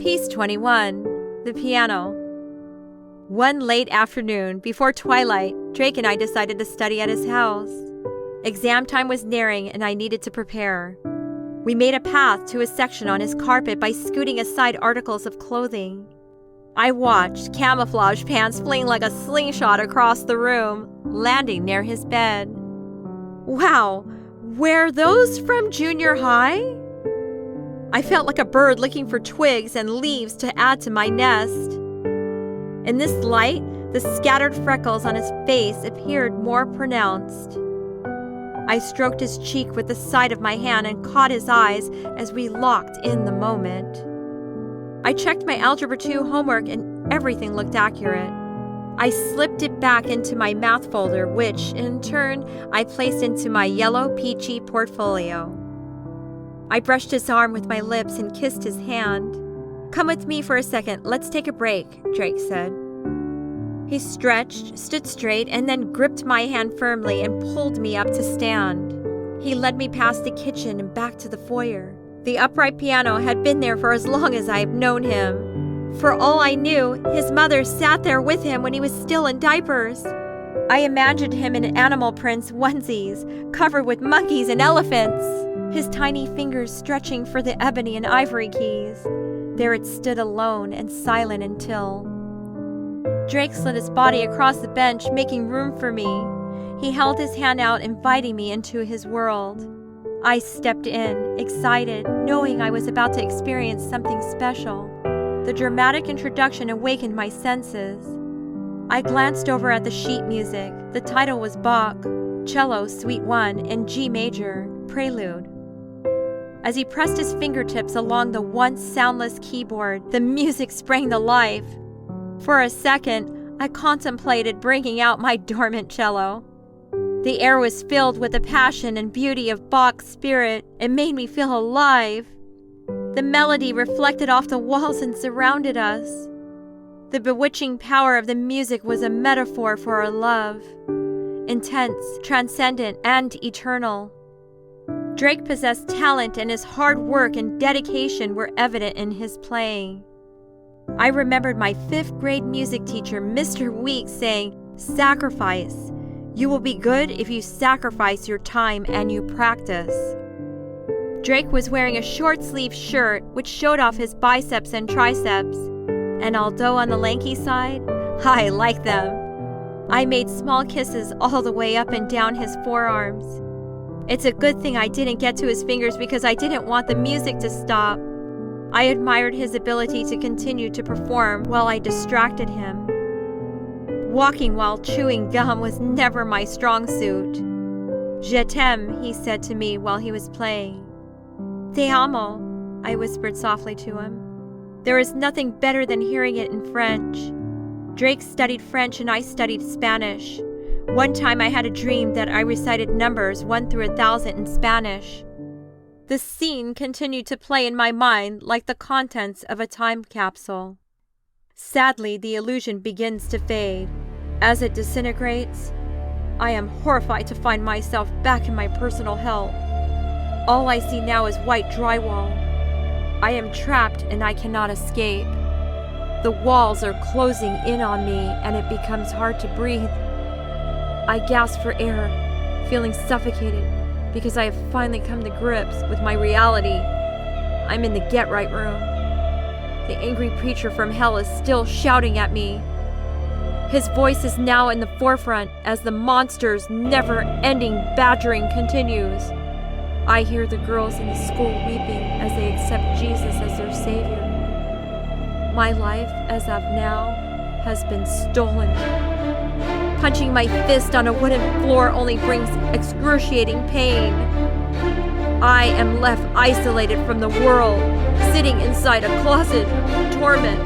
Piece 21. The Piano. One late afternoon, before twilight, Drake and I decided to study at his house. Exam time was nearing and I needed to prepare. We made a path to his section on his carpet by scooting aside articles of clothing. I watched camouflage pants fling like a slingshot across the room, landing near his bed. Wow, were those from junior high? I felt like a bird looking for twigs and leaves to add to my nest. In this light, the scattered freckles on his face appeared more pronounced. I stroked his cheek with the side of my hand and caught his eyes as we locked in the moment. I checked my Algebra 2 homework and everything looked accurate. I slipped it back into my math folder, which, in turn, I placed into my yellow peachy portfolio. I brushed his arm with my lips and kissed his hand. "Come with me for a second. Let's take a break," Drake said. He stretched, stood straight, and then gripped my hand firmly and pulled me up to stand. He led me past the kitchen and back to the foyer. The upright piano had been there for as long as I have known him. For all I knew, his mother sat there with him when he was still in diapers. I imagined him in animal prints onesies, covered with monkeys and elephants, his tiny fingers stretching for the ebony and ivory keys. There it stood alone and silent until... Drake slid his body across the bench, making room for me. He held his hand out, inviting me into his world. I stepped in, excited, knowing I was about to experience something special. The dramatic introduction awakened my senses. I glanced over at the sheet music. The title was Bach, Cello Suite 1 in G major, Prelude. As he pressed his fingertips along the once soundless keyboard, the music sprang to life. For a second, I contemplated bringing out my dormant cello. The air was filled with the passion and beauty of Bach's spirit. It made me feel alive. The melody reflected off the walls and surrounded us. The bewitching power of the music was a metaphor for our love, intense, transcendent, and eternal. Drake possessed talent, and his hard work and dedication were evident in his playing. I remembered my 5th grade music teacher, Mr. Weeks, saying, "Sacrifice. You will be good if you sacrifice your time and you practice." Drake was wearing a short-sleeved shirt which showed off his biceps and triceps, and although on the lanky side, I liked them. I made small kisses all the way up and down his forearms. It's a good thing I didn't get to his fingers because I didn't want the music to stop. I admired his ability to continue to perform while I distracted him. Walking while chewing gum was never my strong suit. "Je t'aime," he said to me while he was playing. "Te amo," I whispered softly to him. There is nothing better than hearing it in French. Drake studied French and I studied Spanish. One time I had a dream that I recited numbers 1 through 1,000 in Spanish. The scene continued to play in my mind like the contents of a time capsule. Sadly, the illusion begins to fade. As it disintegrates, I am horrified to find myself back in my personal hell. All I see now is white drywall. I am trapped and I cannot escape. The walls are closing in on me and it becomes hard to breathe. I gasp for air, feeling suffocated because I have finally come to grips with my reality. I'm in the Get Right room. The angry preacher from hell is still shouting at me. His voice is now in the forefront as the monster's never-ending badgering continues. I hear the girls in the school weeping as they accept Jesus as their savior. My life, as of now, has been stolen. Punching my fist on a wooden floor only brings excruciating pain. I am left isolated from the world, sitting inside a closet, torment.